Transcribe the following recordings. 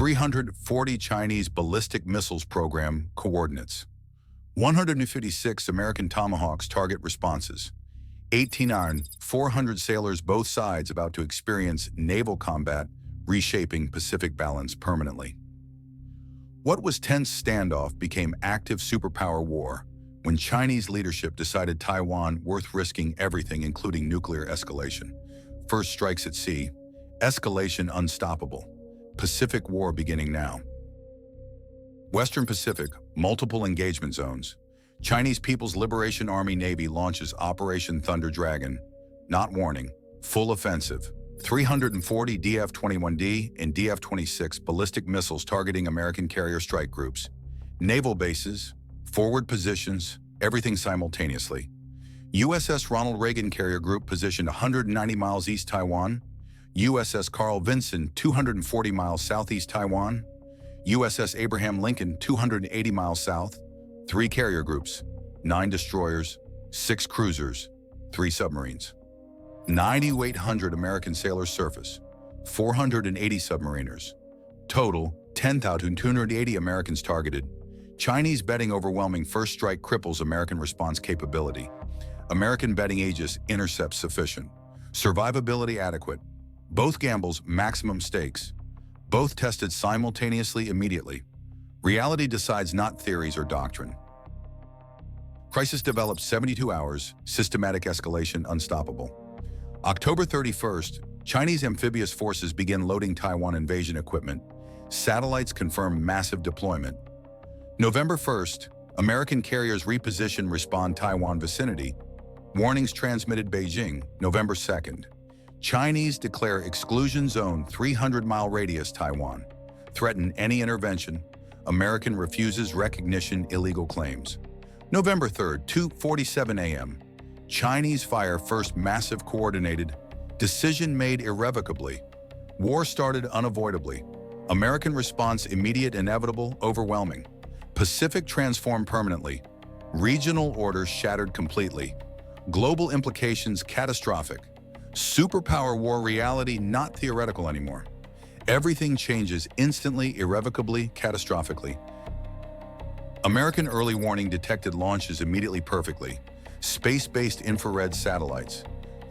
340 Chinese ballistic missiles program coordinates. 156 American Tomahawks target responses. 18 iron, 400 sailors both sides about to experience naval combat, reshaping Pacific balance permanently. What was tense standoff became active superpower war when Chinese leadership decided Taiwan worth risking everything, including nuclear escalation. First strikes at sea, escalation unstoppable. Pacific War beginning now. Western Pacific, multiple engagement zones. Chinese People's Liberation Army Navy launches Operation Thunder Dragon. Not warning, full offensive. 340 DF-21D and DF-26 ballistic missiles targeting American carrier strike groups. Naval bases, forward positions, everything simultaneously. USS Ronald Reagan Carrier Group positioned 190 miles east Taiwan. USS Carl Vinson 240 miles southeast Taiwan. USS Abraham Lincoln 280 miles south. 3 carrier groups, 9 destroyers, 6 cruisers, 3 submarines. 9,800 American sailors surface, 480 submariners. Total, 10,280 Americans targeted. Chinese betting overwhelming first strike cripples American response capability. American betting Aegis intercepts sufficient. Survivability adequate. Both gambles maximum stakes. Both tested simultaneously immediately. Reality decides, not theories or doctrine. Crisis develops 72 hours, systematic escalation unstoppable. October 31st, Chinese amphibious forces begin loading Taiwan invasion equipment. Satellites confirm massive deployment. November 1st, American carriers reposition respond Taiwan vicinity. Warnings transmitted Beijing. November 2nd, Chinese declare exclusion zone 300-mile radius Taiwan. Threaten any intervention. American refuses recognition illegal claims. November 3rd, 2:47 a.m. Chinese fire first massive coordinated. Decision made irrevocably. War started unavoidably. American response immediate, inevitable, overwhelming. Pacific transformed permanently. Regional order shattered completely. Global implications catastrophic. Superpower war reality not theoretical anymore. Everything changes instantly, irrevocably, catastrophically. American early warning detected launches immediately perfectly. Space-based infrared satellites.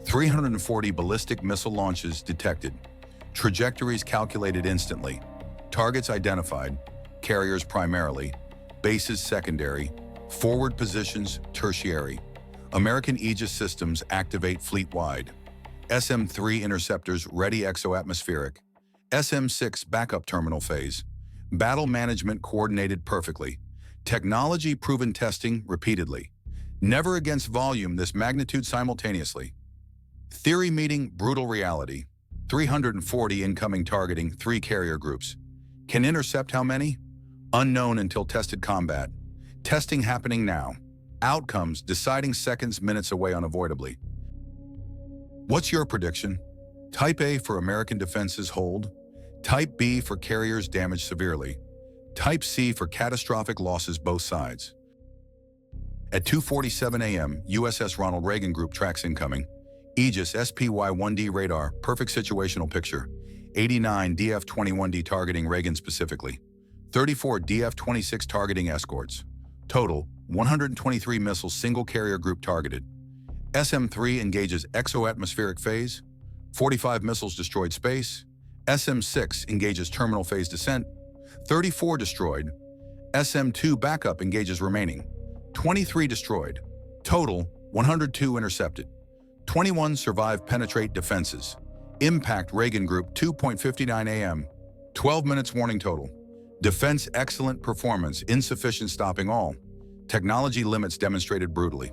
340 ballistic missile launches detected. Trajectories calculated instantly. Targets identified. Carriers primarily. Bases secondary. Forward positions tertiary. American Aegis systems activate fleet-wide. SM-3 interceptors ready exo-atmospheric. SM-6 backup terminal phase. Battle management coordinated perfectly. Technology proven testing repeatedly. Never against volume this magnitude simultaneously. Theory meeting brutal reality. 340 incoming targeting 3 carrier groups. Can intercept how many? Unknown until tested combat. Testing happening now. Outcomes deciding seconds, minutes away unavoidably. What's your prediction? Type A for American defenses hold. Type B for carriers damaged severely. Type C for catastrophic losses both sides. At 2:47 a.m., USS Ronald Reagan Group tracks incoming. Aegis SPY-1D radar, perfect situational picture. 89 DF-21D targeting Reagan specifically. 34 DF-26 targeting escorts. Total, 123 missiles single carrier group targeted. SM-3 engages exo-atmospheric phase. 45 missiles destroyed space. SM-6 engages terminal phase descent. 34 destroyed. SM-2 backup engages remaining. 23 destroyed. Total, 102 intercepted. 21 survive penetrate defenses. Impact Reagan Group 2:59 a.m. 12 minutes warning total. Defense excellent performance, insufficient stopping all. Technology limits demonstrated brutally.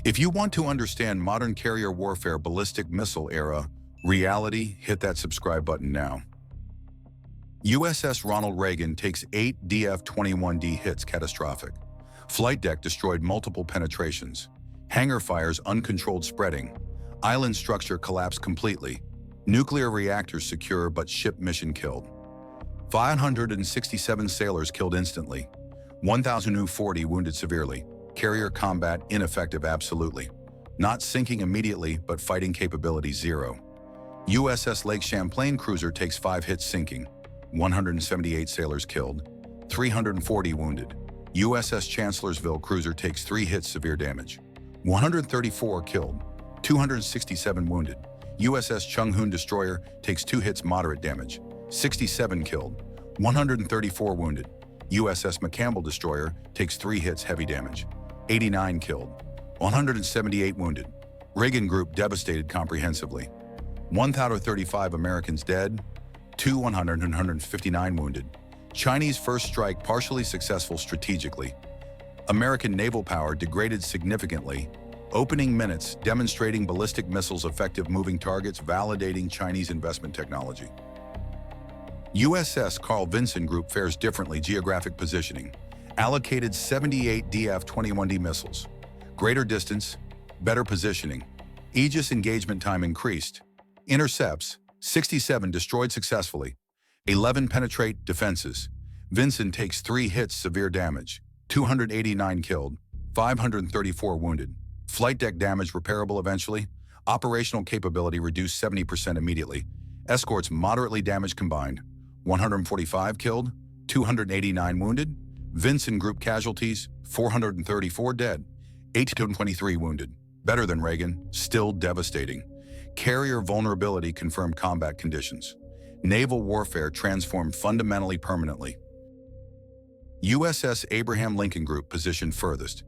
If you want to understand modern carrier warfare ballistic missile era reality, hit that subscribe button now. USS Ronald Reagan takes 8 DF-21D hits catastrophic. Flight deck destroyed multiple penetrations. Hangar fires uncontrolled spreading. Island structure collapsed completely. Nuclear reactors secure but ship mission killed. 567 sailors killed instantly. 1,040 wounded severely. Carrier combat ineffective absolutely. Not sinking immediately but fighting capability 0. USS Lake Champlain cruiser takes 5 hits sinking. 178 sailors killed, 340 wounded. USS Chancellorsville cruiser takes 3 hits, severe damage. 134 killed, 267 wounded. USS Chunghun destroyer takes 2 hits, moderate damage. 67 killed, 134 wounded. USS McCampbell destroyer takes 3 hits, heavy damage. 89 killed, 178 wounded. Reagan Group devastated comprehensively. 1,035 Americans dead, 159 wounded. Chinese first strike partially successful strategically. American naval power degraded significantly. Opening minutes demonstrating ballistic missiles effective moving targets, validating Chinese investment technology. USS Carl Vinson Group fares differently, geographic positioning. Allocated 78 DF-21D missiles. Greater distance, better positioning. Aegis engagement time increased. Intercepts, 67 destroyed successfully. 11 penetrate defenses. Vinson takes 3 hits, severe damage. 289 killed, 534 wounded. Flight deck damage repairable eventually. Operational capability reduced 70% immediately. Escorts moderately damaged combined. 145 killed, 289 wounded. Vinson Group casualties, 434 dead, 823 wounded. Better than Reagan, still devastating. Carrier vulnerability confirmed combat conditions. Naval warfare transformed fundamentally permanently. USS Abraham Lincoln Group positioned furthest.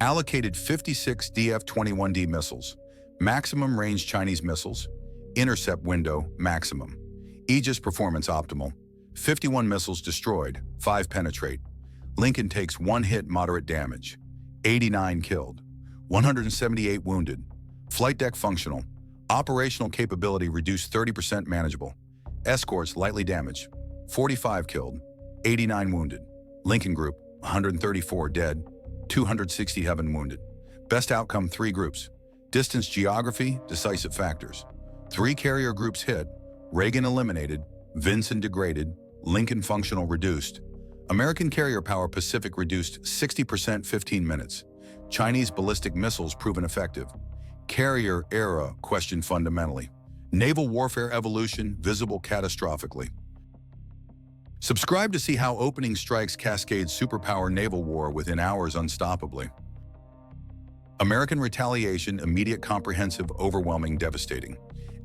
Allocated 56 DF-21D missiles. Maximum range Chinese missiles. Intercept window maximum. Aegis performance optimal. 51 missiles destroyed, 5 penetrate. Lincoln takes 1 hit, moderate damage. 89 killed, 178 wounded. Flight deck functional. Operational capability reduced 30%, manageable. Escorts lightly damaged. 45 killed, 89 wounded. Lincoln Group, 134 dead, 267 wounded. Best outcome, 3 groups. Distance, geography, decisive factors. 3 carrier groups hit. Reagan eliminated. Vinson degraded. Lincoln functional reduced. American carrier power Pacific reduced 60%, 15 minutes. Chinese ballistic missiles proven effective. Carrier era questioned fundamentally. Naval warfare evolution visible catastrophically. Subscribe to see how opening strikes cascade superpower naval war within hours unstoppably. American retaliation, immediate, comprehensive, overwhelming, devastating.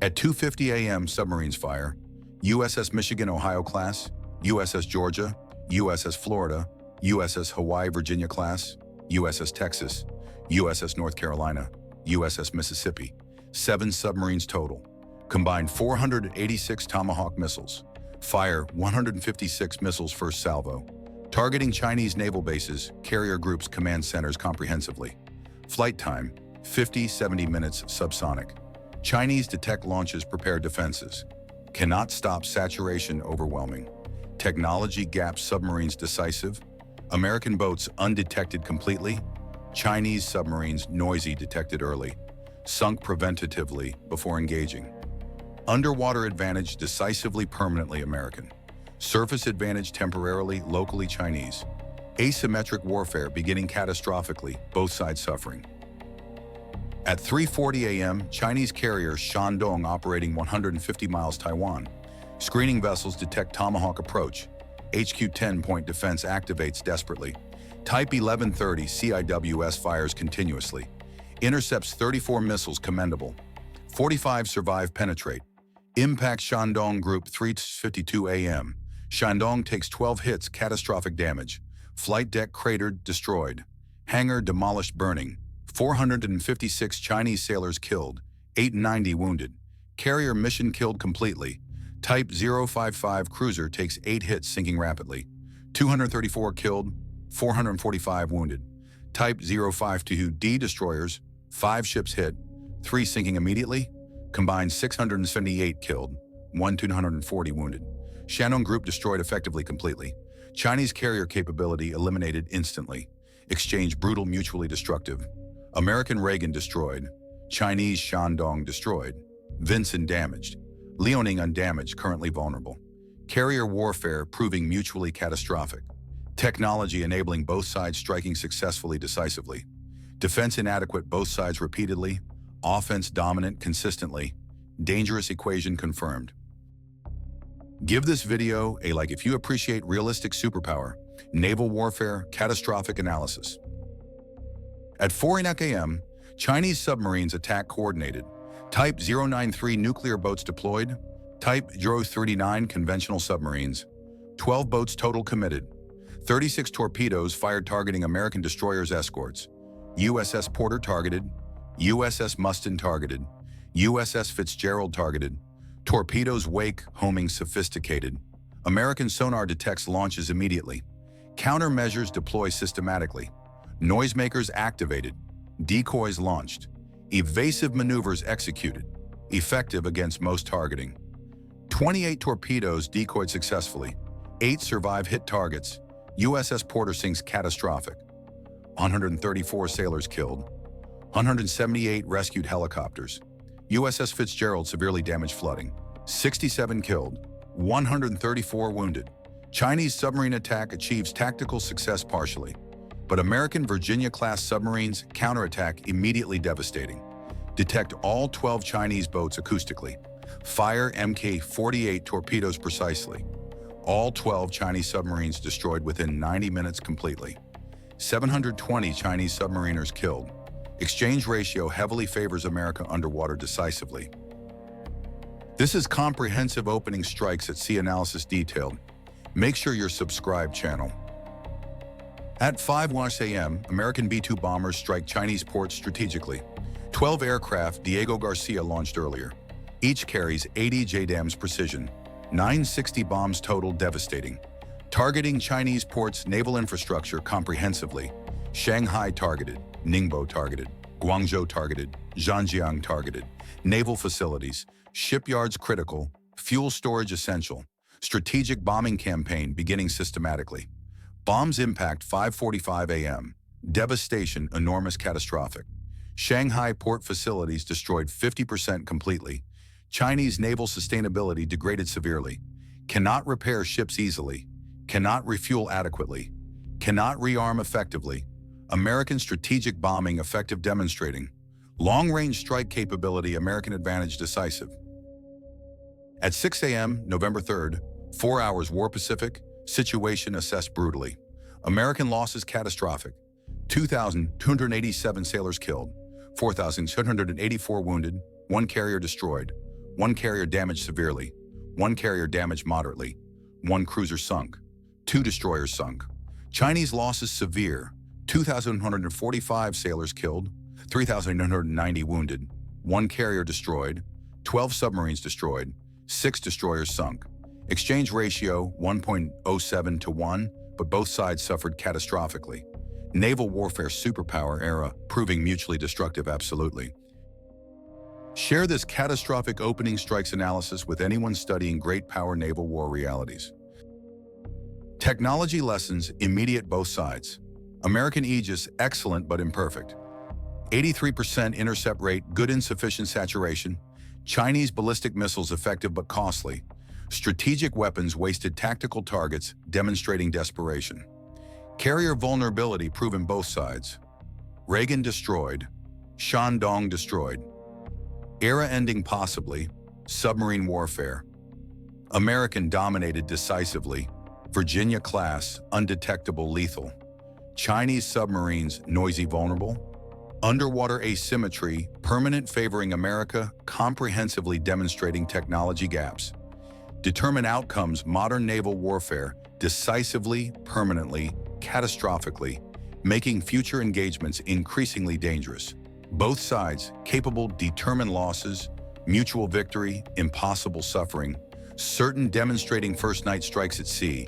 At 2:50 a.m. submarines fire. USS Michigan, Ohio class. USS Georgia. USS Florida. USS Hawaii, Virginia class. USS Texas. USS North Carolina. USS Mississippi. 7 submarines total. Combined 486 Tomahawk missiles. Fire 156 missiles first salvo. Targeting Chinese naval bases, carrier groups, command centers comprehensively. Flight time, 50-70 minutes subsonic. Chinese detect launches, prepare defenses. Cannot stop, saturation overwhelming. Technology gap, submarines decisive. American boats undetected completely. Chinese submarines noisy, detected early. Sunk preventatively before engaging. Underwater advantage decisively, permanently American. Surface advantage temporarily, locally Chinese. Asymmetric warfare beginning catastrophically, both sides suffering. At 3:40 a.m., Chinese carrier Shandong operating 150 miles Taiwan. Screening vessels detect Tomahawk approach. HQ 10-point defense activates desperately. Type 1130 CIWS fires continuously. Intercepts 34 missiles, commendable. 45 survive, penetrate. Impact Shandong Group 3:52 a.m. Shandong takes 12 hits, catastrophic damage. Flight deck cratered, destroyed. Hangar demolished, burning. 456 Chinese sailors killed, 890 wounded. Carrier mission killed completely. Type 055 cruiser takes 8 hits, sinking rapidly. 234 killed, 445 wounded. Type 052D destroyers, 5 ships hit, 3 sinking immediately. Combined 678 killed, 1,240 wounded. Shandong Group destroyed effectively, completely. Chinese carrier capability eliminated instantly. Exchange brutal, mutually destructive. American Reagan destroyed. Chinese Shandong destroyed. Vinson damaged. Liaoning undamaged, currently vulnerable. Carrier warfare proving mutually catastrophic. Technology enabling both sides striking successfully, decisively. Defense inadequate, both sides repeatedly. Offense dominant consistently. Dangerous equation confirmed. Give this video a like if you appreciate realistic superpower, naval warfare, catastrophic analysis. At 4:00 a.m., Chinese submarines attack coordinated. Type 093 nuclear boats deployed. Type 039 conventional submarines. 12 boats total committed. 36 torpedoes fired targeting American destroyers escorts. USS Porter targeted. USS Mustin targeted. USS Fitzgerald targeted. Torpedoes wake, homing sophisticated. American sonar detects launches immediately. Countermeasures deploy systematically. Noisemakers activated. Decoys launched. Evasive maneuvers executed. Effective against most targeting. 28 torpedoes decoyed successfully. 8 survive hit targets. USS Porter sinks catastrophic. 134 sailors killed. 178 rescued helicopters. USS Fitzgerald severely damaged flooding. 67 killed. 134 wounded. Chinese submarine attack achieves tactical success partially, but American Virginia-class submarines counterattack immediately devastating. Detect all 12 Chinese boats acoustically. Fire Mk-48 torpedoes precisely. All 12 Chinese submarines destroyed within 90 minutes completely. 720 Chinese submariners killed. Exchange ratio heavily favors America underwater decisively. This is comprehensive opening strikes at sea analysis detailed. Make sure you're subscribed channel. At 5:00 a.m., American B-2 bombers strike Chinese ports strategically. 12 aircraft Diego Garcia launched earlier. Each carries 80 JDAM's precision. 960 bombs total devastating. Targeting Chinese ports' naval infrastructure comprehensively. Shanghai targeted. Ningbo targeted. Guangzhou targeted. Zhanjiang targeted. Naval facilities. Shipyards critical. Fuel storage essential. Strategic bombing campaign beginning systematically. Bombs impact 5:45 a.m. Devastation enormous catastrophic. Shanghai port facilities destroyed 50% completely. Chinese naval sustainability degraded severely. Cannot repair ships easily. Cannot refuel adequately. Cannot rearm effectively. American strategic bombing effective demonstrating. Long-range strike capability American advantage decisive. At 6 a.m., November 3rd, 4 hours War Pacific, situation assessed brutally. American losses catastrophic. 2,287 sailors killed. 4,784 wounded. 1 carrier destroyed. 1 carrier damaged severely. 1 carrier damaged moderately. 1 cruiser sunk. 2 destroyers sunk. Chinese losses severe. 2,145 sailors killed. 3,990 wounded. 1 carrier destroyed. 12 submarines destroyed. 6 destroyers sunk. Exchange ratio 1.07 to 1, but both sides suffered catastrophically. Naval warfare superpower era proving mutually destructive absolutely. Share this catastrophic opening strikes analysis with anyone studying great power naval war realities. Technology lessons immediate both sides. American Aegis excellent but imperfect. 83% intercept rate good insufficient saturation. Chinese ballistic missiles effective but costly. Strategic weapons wasted tactical targets, demonstrating desperation. Carrier vulnerability proven both sides. Reagan destroyed. Shandong destroyed. Era ending possibly. Submarine warfare. American dominated decisively. Virginia class, undetectable lethal. Chinese submarines, noisy vulnerable. Underwater asymmetry, permanent favoring America, comprehensively demonstrating technology gaps. Determine outcomes modern naval warfare, decisively, permanently, catastrophically, making future engagements increasingly dangerous. Both sides capable determine losses, mutual victory, impossible suffering, certain demonstrating first night strikes at sea,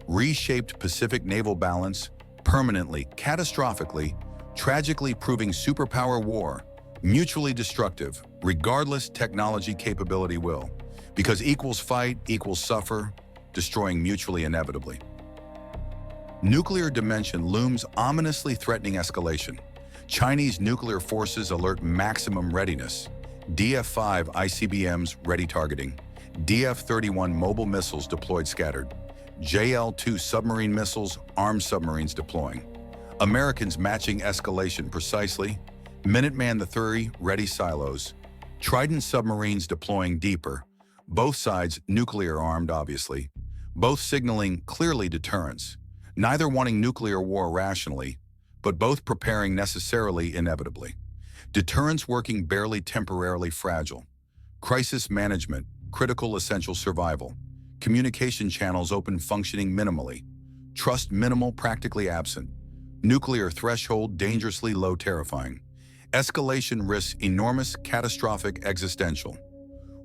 reshaped Pacific naval balance, permanently, catastrophically, tragically proving superpower war, mutually destructive, regardless technology capability will, because equals fight equals suffer, destroying mutually inevitably. Nuclear dimension looms ominously threatening escalation. Chinese nuclear forces alert maximum readiness. DF-5 ICBMs ready targeting. DF-31 mobile missiles deployed scattered. JL-2 submarine missiles, armed submarines deploying. Americans matching escalation precisely. Minuteman III ready silos. Trident submarines deploying deeper. Both sides nuclear-armed, obviously. Both signaling clearly deterrence. Neither wanting nuclear war rationally, but both preparing necessarily inevitably. Deterrence working barely temporarily fragile. Crisis management, critical essential survival. Communication channels open functioning minimally. Trust minimal, practically absent. Nuclear threshold dangerously low, terrifying. Escalation risks enormous, catastrophic, existential.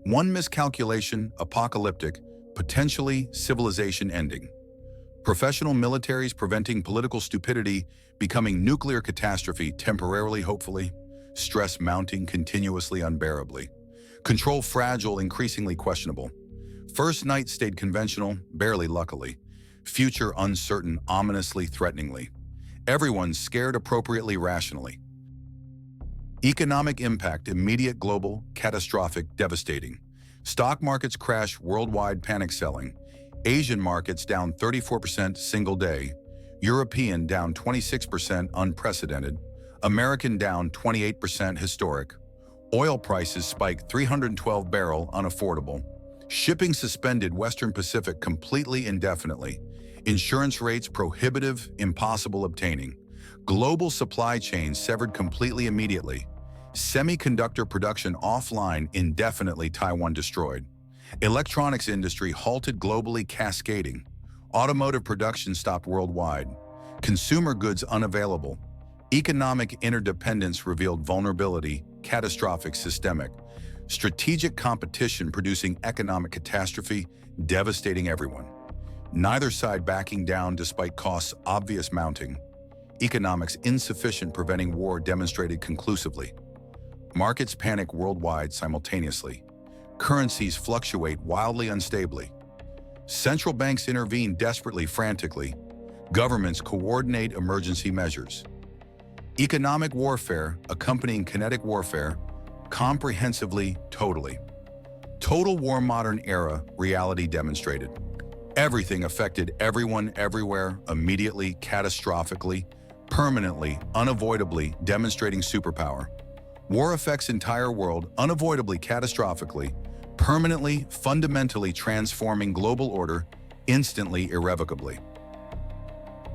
One miscalculation, apocalyptic, potentially civilization ending. Professional militaries preventing political stupidity, becoming nuclear catastrophe temporarily, hopefully. Stress mounting continuously, unbearably. Control fragile, increasingly questionable. First night stayed conventional, barely luckily. Future uncertain, ominously, threateningly. Everyone scared appropriately, rationally. Economic impact, immediate, global, catastrophic, devastating. Stock markets crash, worldwide panic selling. Asian markets down 34% single day. European down 26% unprecedented. American down 28% historic. Oil prices spike 312 barrel unaffordable. Shipping suspended Western Pacific completely indefinitely. Insurance rates prohibitive, impossible obtaining. Global supply chains severed completely immediately. Semiconductor production offline indefinitely, Taiwan destroyed. Electronics industry halted globally, cascading. Automotive production stopped worldwide. Consumer goods unavailable. Economic interdependence revealed vulnerability, catastrophic, systemic. Strategic competition producing economic catastrophe, devastating everyone. Neither side backing down despite costs obvious mounting. Economics insufficient preventing war demonstrated conclusively. Markets panic worldwide simultaneously. Currencies fluctuate wildly unstably. Central banks intervene desperately, frantically. Governments coordinate emergency measures. Economic warfare accompanying kinetic warfare, comprehensively, totally. Total war, modern era, reality demonstrated. Everything affected everyone, everywhere, immediately, catastrophically, permanently, unavoidably, demonstrating superpower. War affects entire world, unavoidably, catastrophically, permanently, fundamentally transforming global order, instantly, irrevocably.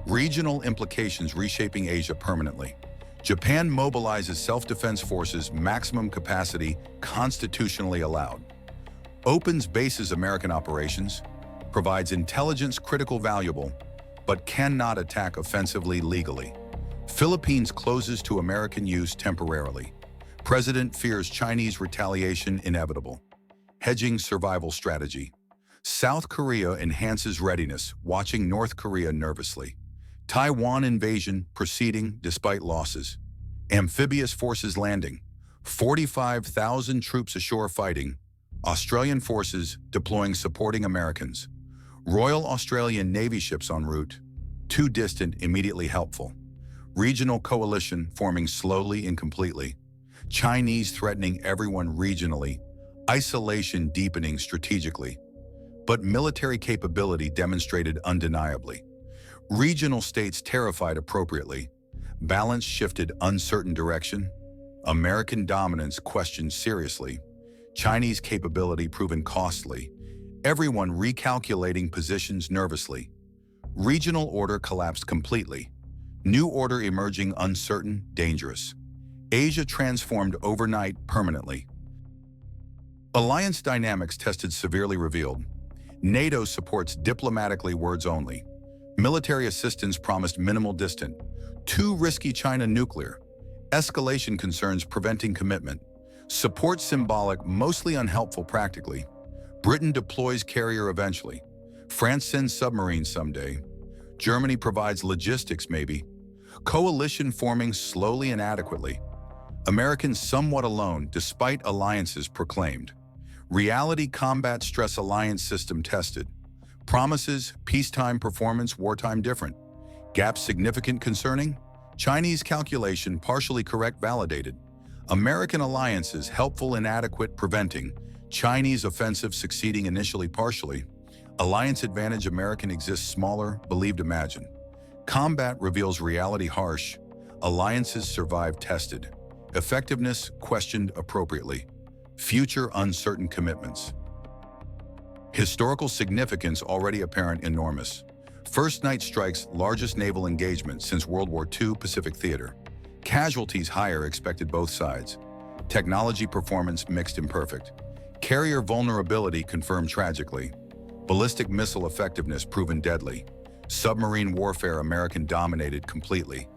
Regional implications reshaping Asia permanently. Japan mobilizes self-defense forces, maximum capacity, constitutionally allowed. Opens bases American operations, provides intelligence critical valuable, but cannot attack offensively legally. Philippines closes to American use temporarily. President fears Chinese retaliation inevitable. Hedging survival strategy. South Korea enhances readiness, watching North Korea nervously. Taiwan invasion proceeding despite losses. Amphibious forces landing. 45,000 troops ashore fighting. Australian forces deploying supporting Americans. Royal Australian Navy ships en route. Too distant, immediately helpful. Regional coalition forming slowly and completely. Chinese threatening everyone regionally. Isolation deepening strategically. But military capability demonstrated undeniably. Regional states terrified appropriately. Balance shifted uncertain direction. American dominance questioned seriously. Chinese capability proven costly. Everyone recalculating positions nervously. Regional order collapsed completely. New order emerging uncertain, dangerous. Asia transformed overnight, permanently. Alliance dynamics tested severely revealed. NATO supports diplomatically, words only. Military assistance promised minimal, distant. Too risky, China nuclear. Escalation concerns preventing commitment. Support symbolic, mostly unhelpful practically. Britain deploys carrier eventually. France sends submarines someday. Germany provides logistics maybe. Coalition forming slowly and adequately. Americans somewhat alone despite alliances proclaimed. Reality combat stress alliance system tested. Promises, peacetime performance, wartime different. Gaps significant concerning? Chinese calculation partially correct validated. American alliances helpful inadequate preventing. Chinese offensive succeeding initially partially. Alliance advantage American exists smaller, believed imagined. Combat reveals reality harsh. Alliances survive tested. Effectiveness questioned appropriately. Future uncertain commitments. Historical significance already apparent enormous. First night strikes largest naval engagement since World War II Pacific Theater. Casualties higher expected both sides. Technology performance mixed imperfect. Carrier vulnerability confirmed tragically. Ballistic missile effectiveness proven deadly. Submarine warfare American dominated completely.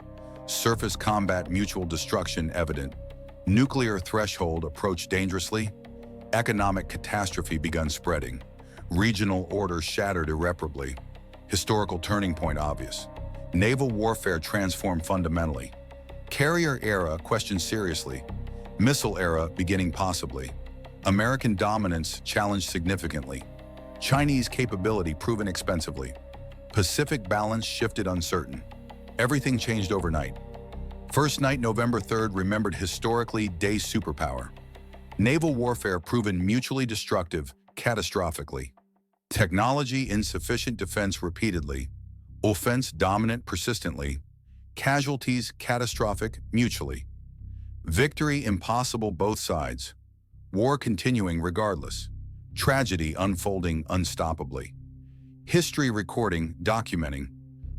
Surface combat mutual destruction evident. Nuclear threshold approached dangerously. Economic catastrophe begun spreading. Regional order shattered irreparably. Historical turning point obvious. Naval warfare transformed fundamentally. Carrier era questioned seriously. Missile era beginning possibly. American dominance challenged significantly. Chinese capability proven expensively. Pacific balance shifted uncertain. Everything changed overnight. First night, November 3rd, remembered historically day superpower. Naval warfare proven mutually destructive, catastrophically. Technology insufficient defense repeatedly. Offense dominant persistently. Casualties catastrophic mutually. Victory impossible both sides. War continuing regardless. Tragedy unfolding unstoppably. History recording, documenting.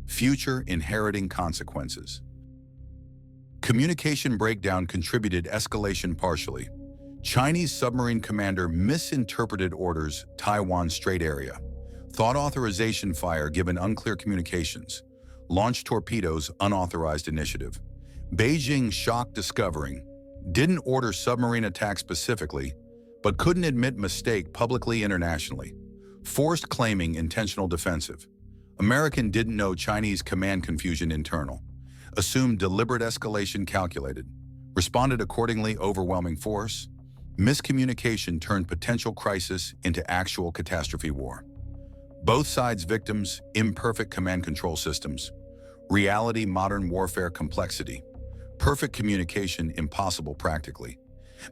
Future inheriting consequences. Communication breakdown contributed escalation partially. Chinese submarine commander misinterpreted orders, Taiwan Strait area. Thought authorization fire given unclear communications. Launched torpedoes, unauthorized initiative. Beijing shocked discovering. Didn't order submarine attack specifically, but couldn't admit mistake publicly internationally. Forced claiming intentional defensive. American didn't know Chinese command confusion internal. Assumed deliberate escalation calculated. Responded accordingly overwhelming force. Miscommunication turned potential crisis into actual catastrophe war. Both sides victims, imperfect command control systems. Reality modern warfare complexity. Perfect communication impossible practically.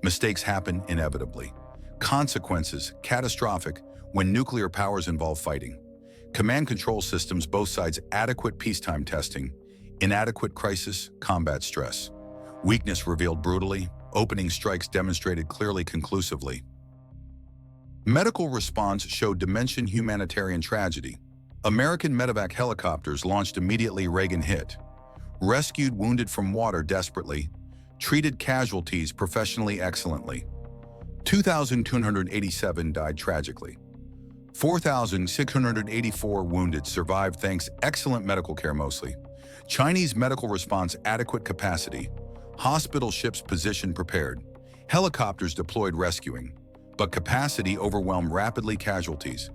Mistakes happen inevitably. Consequences catastrophic when nuclear powers involve fighting. Command control systems both sides adequate peacetime testing. Inadequate crisis combat stress. Weakness revealed brutally. Opening strikes demonstrated clearly conclusively. Medical response showed dimension humanitarian tragedy. American medevac helicopters launched immediately Reagan hit. Rescued wounded from water desperately. Treated casualties professionally excellently. 2,287 died tragically. 4,684 wounded survived thanks excellent medical care mostly. Chinese medical response adequate capacity. Hospital ships positioned prepared. Helicopters deployed rescuing. But capacity overwhelmed rapidly casualties.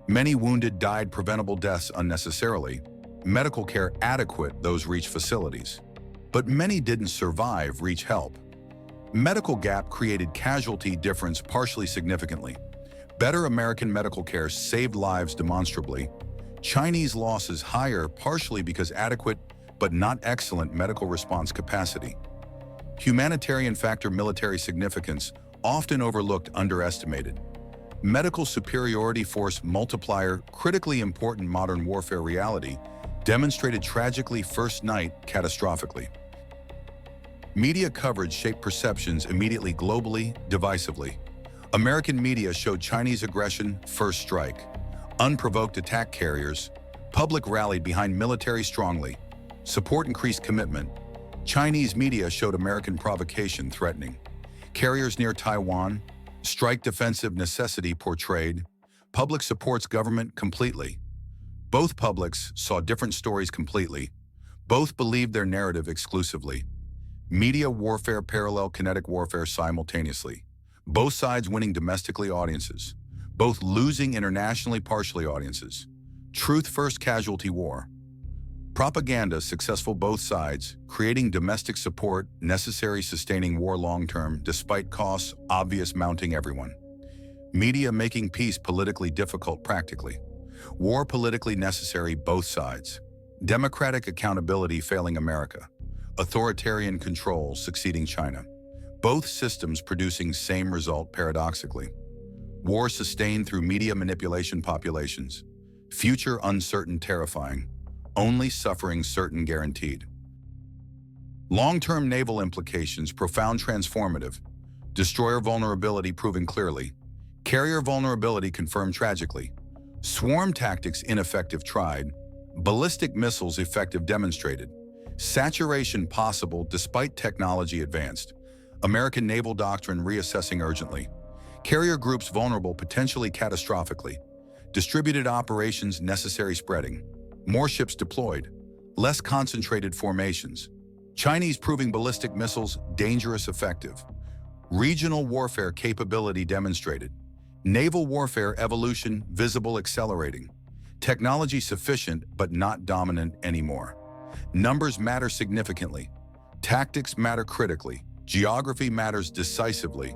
Many wounded died preventable deaths unnecessarily. Medical care adequate those reach facilities. But many didn't survive reach help. Medical gap created casualty difference partially significantly. Better American medical care saved lives demonstrably. Chinese losses higher partially because adequate but not excellent medical response capacity. Humanitarian factor military significance often overlooked underestimated. Medical superiority force multiplier critically important modern warfare reality demonstrated tragically first night catastrophically. Media coverage shaped perceptions immediately globally, divisively. American media showed Chinese aggression, first strike. Unprovoked attack carriers. Public rallied behind military strongly. Support increased commitment. Chinese media showed American provocation threatening. Carriers near Taiwan. Strike defensive necessity portrayed. Public supports government completely. Both publics saw different stories completely. Both believed their narrative exclusively. Media warfare parallel kinetic warfare simultaneously. Both sides winning domestically audiences. Both losing internationally partially audiences. Truth first casualty war. Propaganda successful both sides, creating domestic support necessary sustaining war long-term despite costs obvious mounting everyone. Media making peace politically difficult practically. War politically necessary both sides. Democratic accountability failing America. Authoritarian control succeeding China. Both systems producing same result paradoxically. War sustained through media manipulation populations. Future uncertain terrifying. Only suffering certain guaranteed. Long-term naval implications profound transformative. Destroyer vulnerability proven clearly. Carrier vulnerability confirmed tragically. Swarm tactics ineffective tried. Ballistic missiles effective demonstrated. Saturation possible despite technology advanced. American naval doctrine reassessing urgently. Carrier groups vulnerable potentially catastrophically. Distributed operations necessary spreading. More ships deployed. Less concentrated formations. Chinese proving ballistic missiles dangerous effective. Regional warfare capability demonstrated. Naval warfare evolution visible accelerating. Technology sufficient but not dominant anymore. Numbers matter significantly. Tactics matter critically. Geography matters decisively.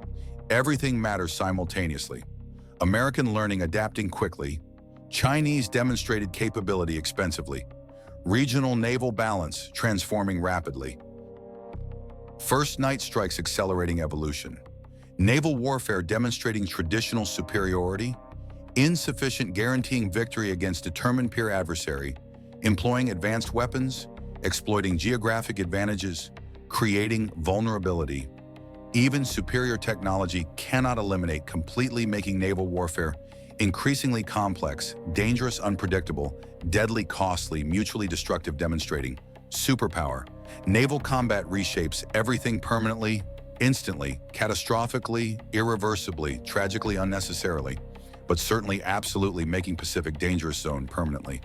Everything matters simultaneously. American learning adapting quickly. Chinese demonstrated capability expensively. Regional naval balance transforming rapidly. First night strikes accelerating evolution. Naval warfare demonstrating traditional superiority. Insufficient guaranteeing victory against determined peer adversary. Employing advanced weapons. Exploiting geographic advantages. Creating vulnerability. Even superior technology cannot eliminate completely, making naval warfare increasingly complex, dangerous, unpredictable, deadly, costly, mutually destructive, demonstrating superpower. Naval combat reshapes everything permanently, instantly, catastrophically, irreversibly, tragically, unnecessarily, but certainly absolutely making Pacific dangerous zone permanently.